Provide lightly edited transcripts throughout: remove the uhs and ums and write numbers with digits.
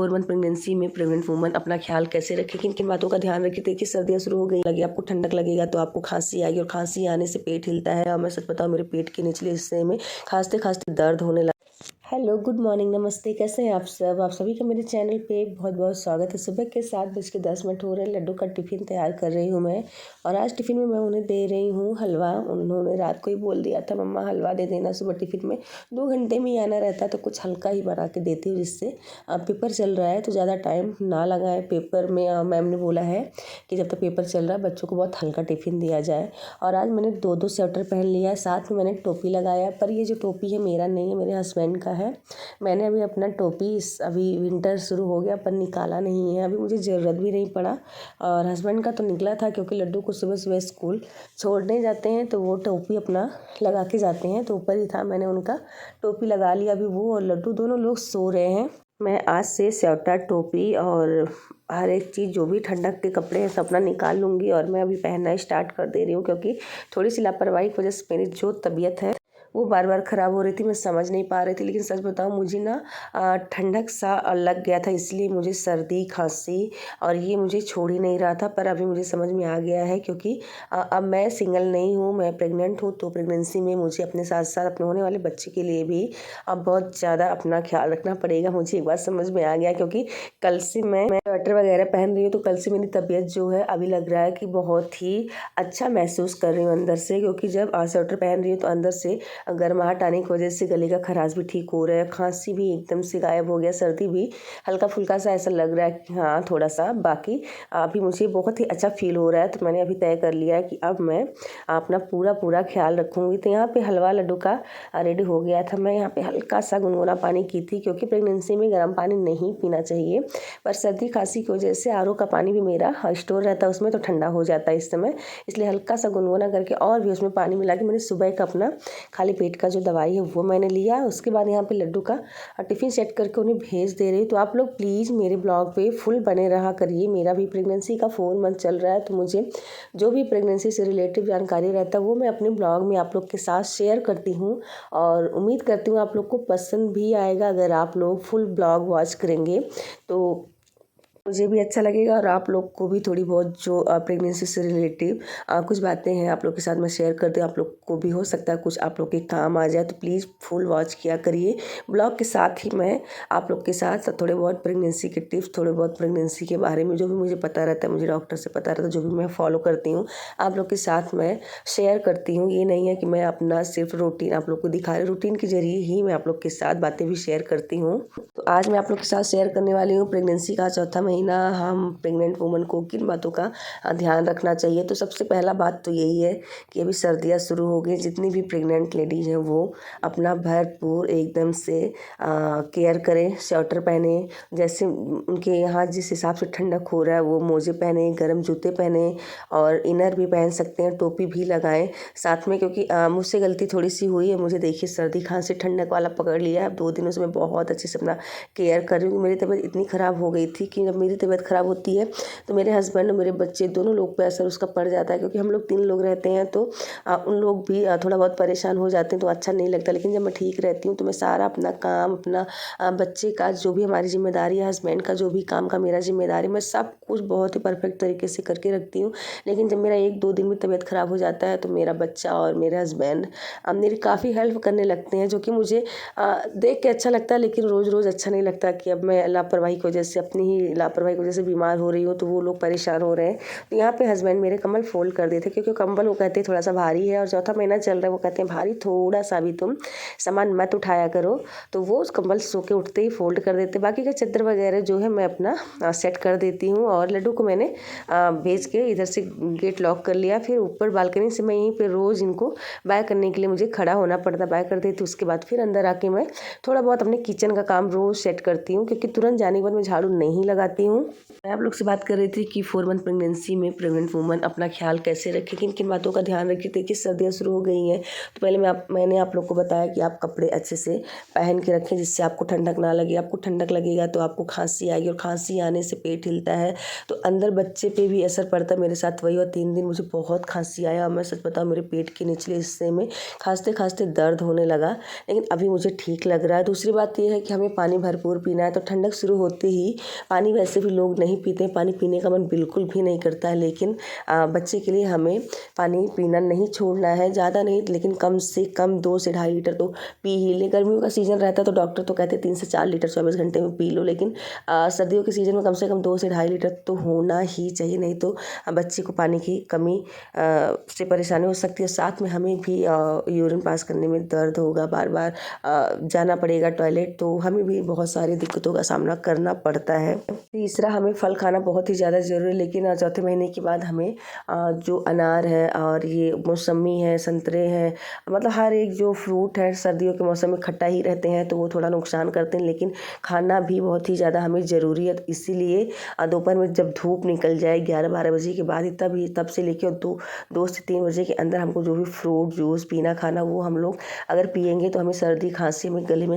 4 month pregnancy में pregnant woman अपना ख्याल कैसे रखे, किन किन बातों का ध्यान रखे। देखिए सर्दियाँ शुरू हो गई, लगे आपको ठंडक लगेगा तो आपको खांसी आएगी, और खांसी आने से पेट हिलता है। और मैं सच बताऊँ, मेरे पेट के निचले हिस्से में खांसते खांसते दर्द होने लगा। हेलो, गुड मॉर्निंग, नमस्ते, कैसे हैं आप सब। आप सभी का मेरे चैनल पे बहुत बहुत स्वागत है। सुबह के 7:10 हो रहे हैं। लड्डू का टिफ़िन तैयार कर रही हूँ मैं, और आज टिफ़िन में मैं उन्हें दे रही हूँ हलवा। उन्होंने रात को ही बोल दिया था, मम्मा हलवा दे देना सुबह टिफ़िन में, 2 घंटे में ही आना रहता है, तो कुछ हल्का ही बना के देती हूँ, जिससे पेपर चल रहा है तो ज़्यादा टाइम ना लगाए पेपर में। मैम ने बोला है कि जब तक पेपर चल रहा है बच्चों को बहुत हल्का टिफ़िन दिया जाए। और आज मैंने 2 स्वेटर पहन लिया है, साथ में मैंने टोपी लगाया। पर ये जो टोपी है मेरा नहीं है, मेरे हस्बैंड का है। मैंने अभी अपना टोपी अभी विंटर शुरू हो गया पर निकाला नहीं है, अभी मुझे ज़रूरत भी नहीं पड़ा। और हस्बैंड का तो निकला था, क्योंकि लड्डू को सुबह सुबह स्कूल छोड़ने जाते हैं तो वो टोपी अपना लगा के जाते हैं, तो ऊपर ही था, मैंने उनका टोपी लगा लिया। अभी वो और लड्डू दोनों लोग सो रहे हैं। मैं आज से स्वेटर, टोपी और हर एक चीज़ जो भी ठंडक के कपड़े हैं सब अपना निकाल लूँगी, और मैं अभी पहनना स्टार्ट कर दे रही हूँ, क्योंकि थोड़ी सी लापरवाही की वजह से मेरी जो तबीयत है वो बार बार ख़राब हो रही थी। मैं समझ नहीं पा रही थी। लेकिन सच बताऊँ, मुझे ना ठंडक सा लग गया था, इसलिए मुझे सर्दी, खांसी और ये मुझे छोड़ ही नहीं रहा था। पर अभी मुझे समझ में आ गया है, क्योंकि अब मैं सिंगल नहीं हूँ, मैं प्रेग्नेंट हूँ। तो प्रेगनेंसी में मुझे अपने साथ साथ अपने होने वाले बच्चे के लिए भी अब बहुत ज़्यादा अपना ख्याल रखना पड़ेगा। मुझे एक बात समझ में आ गया, क्योंकि कल से मैं स्वेटर वगैरह पहन रही हूँ, तो कल से मेरी तबीयत जो है अभी लग रहा है कि बहुत ही अच्छा महसूस कर रही हूँ अंदर से। क्योंकि जब स्वेटर पहन रही हूँ तो अंदर से गर्माहट आने की वजह से गले का खराश भी ठीक हो रहा है, खांसी भी एकदम से गायब हो गया, सर्दी भी हल्का फुल्का सा ऐसा लग रहा है कि हाँ थोड़ा सा। बाकी अभी मुझे बहुत ही अच्छा फील हो रहा है। तो मैंने अभी तय कर लिया है कि अब मैं अपना पूरा ख्याल रखूँगी। तो यहाँ पे हलवा लड्डू का रेडी हो गया था। मैं यहाँ पे हल्का सा गुनगुना पानी की थी, क्योंकि प्रेगनेंसी में गर्म पानी नहीं पीना चाहिए। पर सर्दी खांसी की वजह से आरओ का पानी भी मेरा स्टोर रहता है उसमें, तो ठंडा हो जाता है इस समय, इसलिए हल्का सा गुनगुना करके और भी उसमें पानी मिला के मैंने सुबह का अपना खाली पेट का जो दवाई है वो मैंने लिया। उसके बाद यहाँ पे लड्डू का टिफ़िन सेट करके उन्हें भेज दे रही हूँ। तो आप लोग प्लीज़ मेरे ब्लॉग पे फुल बने रहा करिए। मेरा भी प्रेगनेंसी का 4 मंथ चल रहा है, तो मुझे जो भी प्रेगनेंसी से रिलेटिव जानकारी रहता है वो मैं अपने ब्लॉग में आप लोग के साथ शेयर करती हूँ, और उम्मीद करती हूँ आप लोग को पसंद भी आएगा। अगर आप लोग फुल ब्लॉग वॉच करेंगे तो मुझे भी अच्छा लगेगा, और आप लोग को भी थोड़ी बहुत जो प्रेगनेंसी से रिलेटिव कुछ बातें हैं आप लोग के साथ मैं शेयर कर दूँ। आप लोग को भी हो सकता है कुछ आप लोग के काम आ जाए, तो प्लीज़ फुल वॉच किया करिए। ब्लॉग के साथ ही मैं आप लोग के साथ थोड़े बहुत प्रेगनेंसी के टिप्स, थोड़े बहुत प्रेगनेंसी के बारे में जो भी मुझे पता रहता है, मुझे डॉक्टर से पता रहता है, जो भी मैं फॉलो करती हूँ आप लोग के साथ मैं शेयर करती हूँ। ये नहीं है कि मैं अपना सिर्फ रूटीन आप लोग को दिखा रही, रूटीन के जरिए ही मैं आप लोग के साथ बातें भी शेयर करती हूँ। तो आज मैं आप लोग के साथ शेयर करने वाली हूँ प्रेगनेंसी का चौथा महीना, हम प्रेग्नेंट वुमन को किन बातों का ध्यान रखना चाहिए। तो सबसे पहला बात तो यही है कि अभी सर्दियाँ शुरू हो गई, जितनी भी प्रेग्नेंट लेडीज़ हैं वो अपना भरपूर एकदम से केयर करें। स्वेटर पहने, जैसे उनके यहाँ जिस हिसाब से ठंडक हो रहा है वो मोजे पहने, गर्म जूते पहने, और इनर भी पहन सकते हैं, टोपी भी लगाएं साथ में। क्योंकि मुझसे गलती थोड़ी सी हुई है, मुझे देखिए सर्दी खांसी ठंडक वाला पकड़ लिया है। अब 2 दिनों से मैं बहुत अच्छे से अपना केयर कर रही हूँ। मेरी तबीयत इतनी ख़राब हो गई थी कि जब मेरी तबीयत ख़राब होती है तो मेरे हस्बैंड और मेरे बच्चे दोनों लोग पे असर उसका पड़ जाता है। क्योंकि हम लोग 3 लोग रहते हैं, तो उन लोग भी थोड़ा बहुत परेशान हो जाते हैं, तो अच्छा नहीं लगता। लेकिन जब मैं ठीक रहती हूँ तो मैं सारा अपना काम, अपना बच्चे का जो भी हमारी जिम्मेदारी है, हस्बैंड का जो भी काम का मेरा जिम्मेदारी, मैं सब कुछ बहुत ही परफेक्ट तरीके से करके रखती हूँ। लेकिन जब मेरा 1-2 दिन में तबीयत ख़राब हो जाता है तो मेरा बच्चा और मेरे हस्बैंड मेरी काफ़ी हेल्प करने लगते हैं, जो कि मुझे देख के अच्छा लगता है। लेकिन रोज़ रोज़ अच्छा नहीं लगता कि अब मैं लापरवाही की वजह से, अपनी ही लापरवाही की वजह से बीमार हो रही हूँ, तो वो लोग परेशान हो रहे हैं। तो यहाँ पे हस्बैंड मेरे कंबल फोल्ड कर देते, क्योंकि कंबल वो कहते हैं थोड़ा सा भारी है, और चौथा महीना चल रहा है, वो कहते हैं भारी थोड़ा सा भी तुम सामान मत उठाया करो। तो वो उस कंबल सो के उठते ही फोल्ड कर देते। बाकी का चादर वगैरह जो है मैं अपना सेट कर देती हूँ। और लड्डू को मैंने भेज के इधर से गेट लॉक कर लिया। फिर ऊपर बालकनी से मैं यहीं पर रोज़ इनको बाय करने के लिए मुझे खड़ा होना पड़ता, बाय कर देती। उसके बाद फिर अंदर आके मैं थोड़ा बहुत अपने किचन का काम रोज़ सेट करती हूँ, क्योंकि तुरंत जाने के बाद मैं झाड़ू नहीं लगाती हूँ। मैं आप लोग से बात कर रही थी कि 4 मंथ प्रेगनेंसी में प्रेग्नेंट वूमन अपना ख्याल कैसे रखे, किन किन बातों का ध्यान रखे। देखिए सर्दियाँ शुरू हो गई हैं तो पहले मैंने आप लोग को बताया कि आप कपड़े अच्छे से पहन के रखें जिससे आपको ठंडक ना लगे। आपको ठंडक लगेगा तो आपको खांसी आएगी और खांसी आने से पेट हिलता है तो अंदर बच्चे पे भी असर पड़ता है। मेरे साथ वही हुआ, 3 दिन मुझे बहुत खांसी आया और मैं सच बताऊँ मेरे पेट के निचले हिस्से में खांसते खांसते दर्द होने लगा, लेकिन अभी मुझे ठीक लग रहा है। दूसरी बात ये है कि हमें पानी भरपूर पीना है। तो ठंडक शुरू होते ही पानी वैसे भी लोग नहीं पीते हैं, पानी पीने का मन बिल्कुल भी नहीं करता है, लेकिन बच्चे के लिए हमें पानी पीना नहीं छोड़ना है। ज़्यादा नहीं लेकिन कम से कम 2 से 2.5 लीटर तो पी ही ले। गर्मियों का सीज़न रहता है तो डॉक्टर तो कहते हैं 3 से 4 लीटर 24 घंटे में पी लो, लेकिन सर्दियों के सीज़न में कम से कम 2 से 2.5 लीटर तो होना ही चाहिए, नहीं तो बच्चे को पानी की कमी से परेशानी हो सकती है। साथ में हमें भी यूरिन पास करने में दर्द होगा, बार बार जाना पड़ेगा टॉयलेट, तो हमें भी बहुत सारी दिक्कतों का सामना करना पड़ता है। तीसरा, हमें फल खाना बहुत ही ज़्यादा ज़रूरी है, लेकिन चौथे महीने के बाद हमें जो अनार है और ये मौसमी है, संतरे हैं, मतलब हर एक जो फ्रूट है सर्दियों के मौसम में खट्टा ही रहते हैं तो वो थोड़ा नुकसान करते हैं, लेकिन खाना भी बहुत ही ज़्यादा हमें ज़रूरी है। तो इसीलिए दोपहर में जब धूप निकल जाए 11-12 बजे के बाद ही तब से लेकर 2 से 3 बजे के अंदर हमको जो भी फ्रूट जूस पीना खाना वो हम लोग अगर पिएंगे तो हमें सर्दी खांसी में गले में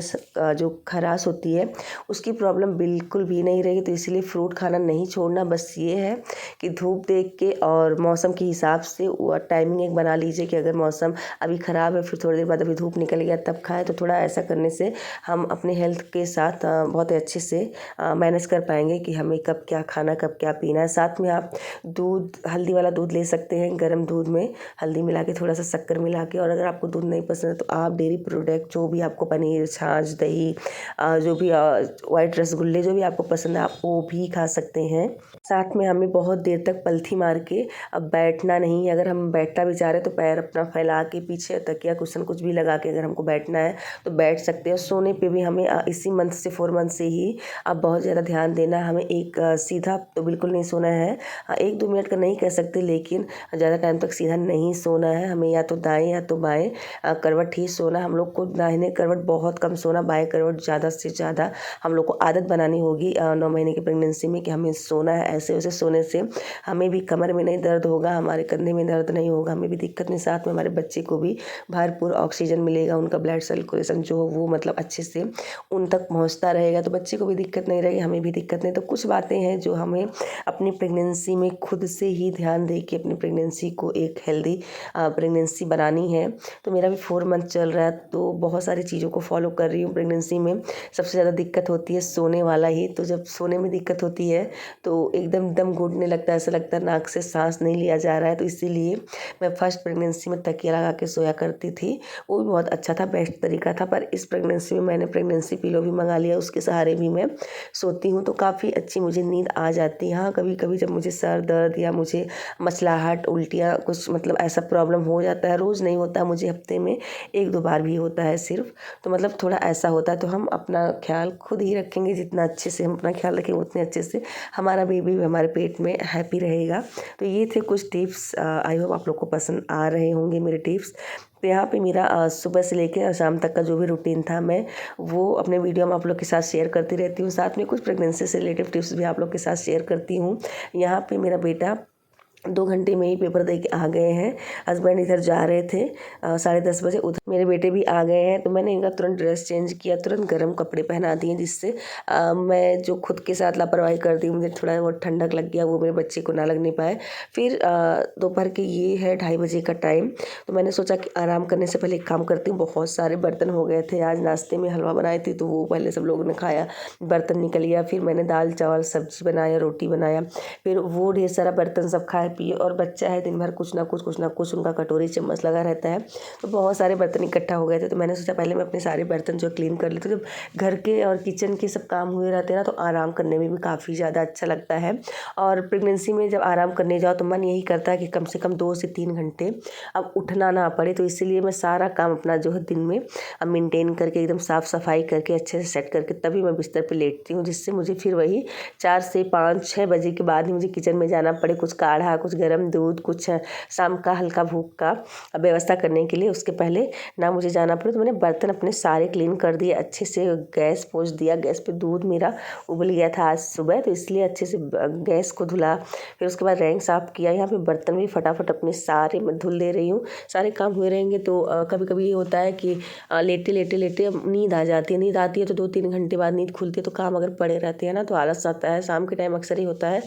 जो खराश होती है उसकी प्रॉब्लम बिल्कुल भी नहीं रहेगी। तो इसलिए फ्रूट खाना नहीं छोड़ना। बस ये है कि धूप देख के और मौसम के हिसाब से टाइमिंग एक बना लीजिए कि अगर मौसम अभी ख़राब है फिर थोड़ी देर बाद अभी धूप निकल गया तब खाएं, तो थोड़ा ऐसा करने से हम अपने हेल्थ के साथ बहुत अच्छे से मैनेज कर पाएंगे कि हमें कब क्या खाना कब क्या पीना है। साथ में आप दूध, हल्दी वाला दूध ले सकते हैं, गर्म दूध में हल्दी मिला के थोड़ा सा शक्कर मिला के। और अगर आपको दूध नहीं पसंद है तो आप डेयरी प्रोडक्ट जो भी आपको पनीर, छाछ, दही, जो भी वाइट रसगुल्ले जो भी आपको पसंद है आप वो भी खा सकते हैं। साथ में हमें बहुत देर तक पलथी मार के अब बैठना नहीं है। अगर हम बैठना भी चाह रहे तो पैर अपना फैला के पीछे तकिया कुशन कुछ भी लगा के अगर हमको बैठना है तो बैठ सकते हैं। सोने पे भी हमें इसी मंथ से 4 मंथ से ही अब बहुत ज़्यादा ध्यान देना है। हमें एक सीधा तो बिल्कुल नहीं सोना है, 1-2 मिनट का नहीं कह सकते लेकिन ज़्यादा टाइम तक सीधा नहीं सोना है। हमें या तो दाएँ या तो बाएँ करवट ही सोना। हम लोग को दाहिने करवट बहुत कम सोना, बाएँ करवट ज़्यादा से ज़्यादा हम लोग को आदत बनानी होगी 9 महीने की प्रेगनेंसी में कि हमें सोना है। ऐसे वैसे सोने से हमें भी कमर में नहीं दर्द होगा, हमारे कंधे में दर्द नहीं होगा, हमें भी दिक्कत नहीं, साथ में हमारे बच्चे को भी भरपूर ऑक्सीजन मिलेगा, उनका ब्लड सर्कुलेशन जो हो वो मतलब अच्छे से उन तक पहुंचता रहेगा, तो बच्चे को भी दिक्कत नहीं रहेगी, हमें भी दिक्कत नहीं। तो कुछ बातें हैं जो हमें अपनी प्रेगनेंसी में खुद से ही ध्यान दे के अपनी प्रेगनेंसी को एक हेल्दी प्रेगनेंसी बनानी है। तो मेरा भी 4 मंथ चल रहा है तो बहुत सारी चीज़ों को फॉलो कर रही हूँ। प्रेगनेंसी में सबसे ज़्यादा दिक्कत होती है सोने वाला ही, तो जब सोने में दिक्कत होती है तो एकदम दम घुटने लगता है, ऐसा लगता है नाक से सांस नहीं लिया जा रहा है। तो इसीलिए मैं फर्स्ट प्रेगनेंसी में तकिया लगा के सोया करती थी, वो भी बहुत अच्छा था, बेस्ट तरीका था। पर इस प्रेगनेंसी में मैंने प्रेगनेंसी पिलो भी मंगा लिया, उसके सहारे भी मैं सोती हूँ तो काफ़ी अच्छी मुझे नींद आ जाती है। हाँ, कभी कभी जब मुझे सर दर्द या मुझे मसलाहट, उल्टियाँ कुछ मतलब ऐसा प्रॉब्लम हो जाता है, रोज़ नहीं होता मुझे, हफ्ते में 1-2 बार भी होता है सिर्फ, तो मतलब थोड़ा ऐसा होता है। तो हम अपना ख्याल खुद ही रखेंगे, जितना अच्छे से हम अपना ख्याल रखेंगे उतने अच्छे से हमारा बेबी भी हमारे पेट में हैप्पी रहेगा। तो ये थे कुछ टिप्स, आई होप आप लोग को पसंद आ रहे होंगे मेरे टिप्स। तो यहाँ पे मेरा सुबह से लेकर शाम तक का जो भी रूटीन था मैं वो अपने वीडियो में आप लोग के साथ शेयर करती रहती हूँ। साथ में कुछ प्रेगनेंसी से रिलेटेड टिप्स भी आप लोग के साथ शेयर करती हूँ। यहाँ पे मेरा बेटा 2 घंटे में ही पेपर दे के आ गए हैं। हस्बैंड इधर जा रहे थे 10:30 बजे, उधर मेरे बेटे भी आ गए हैं। तो मैंने इनका तुरंत ड्रेस चेंज किया, तुरंत गर्म कपड़े पहना दिए, जिससे मैं जो खुद के साथ लापरवाही कर दी, मुझे थोड़ा बहुत ठंडक लग गया, वो मेरे बच्चे को ना लगने पाए। फिर दोपहर के ये है 2:30 बजे का टाइम, तो मैंने सोचा कि आराम करने से पहले एक काम करती हूँ। बहुत सारे बर्तन हो गए थे, आज नाश्ते में हलवा बनाई थी तो वो पहले सब लोगों ने खाया, बर्तन निकल गया। फिर मैंने दाल चावल सब्जी बनाया, रोटी बनाया, फिर वो ढेर सारा बर्तन सब खाए पिए। और बच्चा है, दिन भर कुछ ना कुछ उनका कटोरी चम्मच लगा रहता है, तो बहुत सारे बर्तन इकट्ठा हो गए थे। तो मैंने सोचा पहले मैं अपने सारे बर्तन जो क्लीन कर लेती हूँ। जब घर के और किचन के सब काम हुए रहते हैं ना तो आराम करने में भी काफ़ी ज़्यादा अच्छा लगता है। और प्रेगनेंसी में जब आराम करने जाओ तो मन यही करता है कि कम से कम 2 से 3 घंटे अब उठना ना पड़े। तो इसीलिए मैं सारा काम अपना जो है दिन में मेंटेन करके एकदम साफ़ सफाई करके अच्छे से सेट करके तभी मैं बिस्तर पर लेटती हूँ, जिससे मुझे फिर वही 4 से 5-6 बजे के बाद ही मुझे किचन में जाना पड़े, कुछ काढ़ा कुछ गर्म दूध, कुछ शाम का हल्का भूख का व्यवस्था करने के लिए। उसके पहले ना मुझे जाना पड़े, तो मैंने बर्तन अपने सारे क्लीन कर दिए, अच्छे से गैस पोंछ दिया। गैस पे दूध मेरा उबल गया था आज सुबह, तो इसलिए अच्छे से गैस को धुला। फिर उसके बाद रैंक साफ़ किया। यहाँ पे बर्तन भी फटाफट अपने सारे मैं धुल दे रही हूँ। सारे काम हुए रहेंगे तो कभी कभी ये होता है कि लेटे लेटे लेटे नींद आ जाती है। नींद आती है तो 2-3 घंटे बाद नींद खुलती है, तो काम अगर पड़े रहते हैं ना तो आलस आता है। शाम के टाइम अक्सर ही होता है,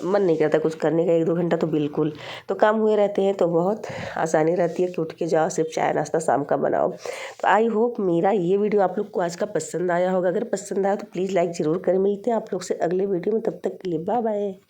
मन नहीं करता कुछ करने का, 1-2 घंटा तो बिल्कुल। तो काम हुए रहते हैं तो बहुत आसानी रहती है कि उठ के जाओ, सिर्फ चाय नाश्ता शाम का बनाओ। तो आई होप मेरा ये वीडियो आप लोग को आज का पसंद आया होगा। अगर पसंद आया तो प्लीज़ लाइक ज़रूर करें। मिलते हैं आप लोग से अगले वीडियो में, तब तक के लिए बाय बाय।